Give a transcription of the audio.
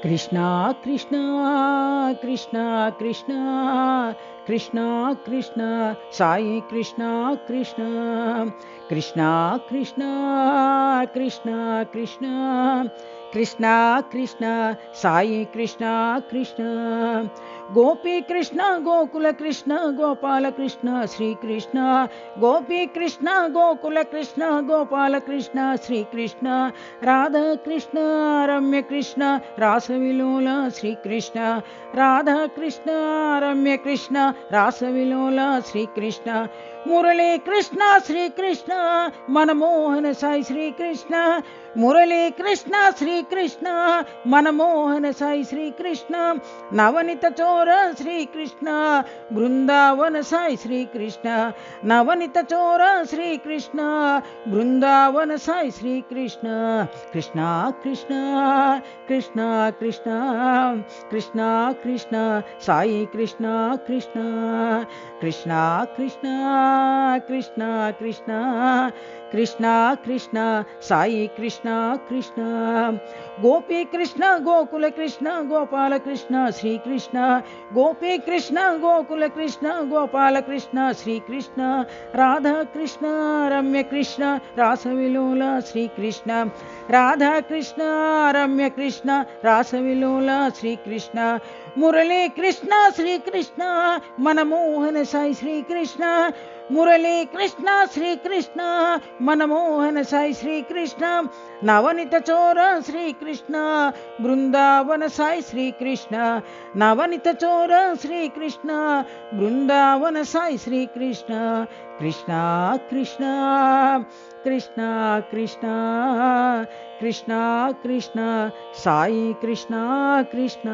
కృష్ణ కృష్ణ కృష్ణ కృష్ణ కృష్ణ కృష్ణ సాయి కృష్ణ కృష్ణ కృష్ణ కృష్ణ కృష్ణ కృష్ణ కృష్ణ కృష్ణ సాయి కృష్ణ కృష్ణ గోపీ కృష్ణ గోకుల కృష్ణ గోపాల కృష్ణ శ్రీకృష్ణ గోపీ కృష్ణ గోకుల కృష్ణ గోపాల కృష్ణ శ్రీకృష్ణ రాధా కృష్ణ రమ్య కృష్ణ రాసవిలోల శ్రీకృష్ణ రాధా కృష్ణ రమ్య కృష్ణ రాసవిలోల శ్రీకృష్ణ మురళీ కృష్ణ శ్రీకృష్ణ మనమోహన సాయి శ్రీకృష్ణ మురళీ కృష్ణ శ్రీకృష్ణ మనమోహన సాయి శ్రీకృష్ణ నవనిత చోర శ్రీకృష్ణ బృందావన సాయి శ్రీకృష్ణ నవనిత చోర శ్రీకృష్ణ బృందావన సాయి శ్రీకృష్ణ కృష్ణ కృష్ణ కృష్ణ కృష్ణ కృష్ణ కృష్ణ సాయి కృష్ణ కృష్ణ కృష్ణ కృష్ణ కృష్ణ కృష్ణ కృష్ణ కృష్ణ సాయి కృష్ణ కృష్ణ గోపీ కృష్ణ గోకుల కృష్ణ గోపాల కృష్ణ శ్రీకృష్ణ గోపీ కృష్ణ గోకుల కృష్ణ గోపాల కృష్ణ శ్రీకృష్ణ రాధా కృష్ణ రమ్య కృష్ణ రాసవిలోల శ్రీకృష్ణ రాధా కృష్ణ రమ్య కృష్ణ రాసవిలోల శ్రీకృష్ణ మురళీ కృష్ణ శ్రీకృష్ణ మనమోహన సాయి శ్రీకృష్ణ మురళీ కృష్ణ శ్రీకృష్ణ మనమోహన సాయి శ్రీకృష్ణ నవనిత చోర శ్రీకృష్ణ బృందావన సాయి శ్రీకృష్ణ నవనిత చోర శ్రీకృష్ణ బృందావన సాయి శ్రీకృష్ణ కృష్ణ కృష్ణ కృష్ణ కృష్ణ కృష్ణ కృష్ణ సాయి కృష్ణ కృష్ణ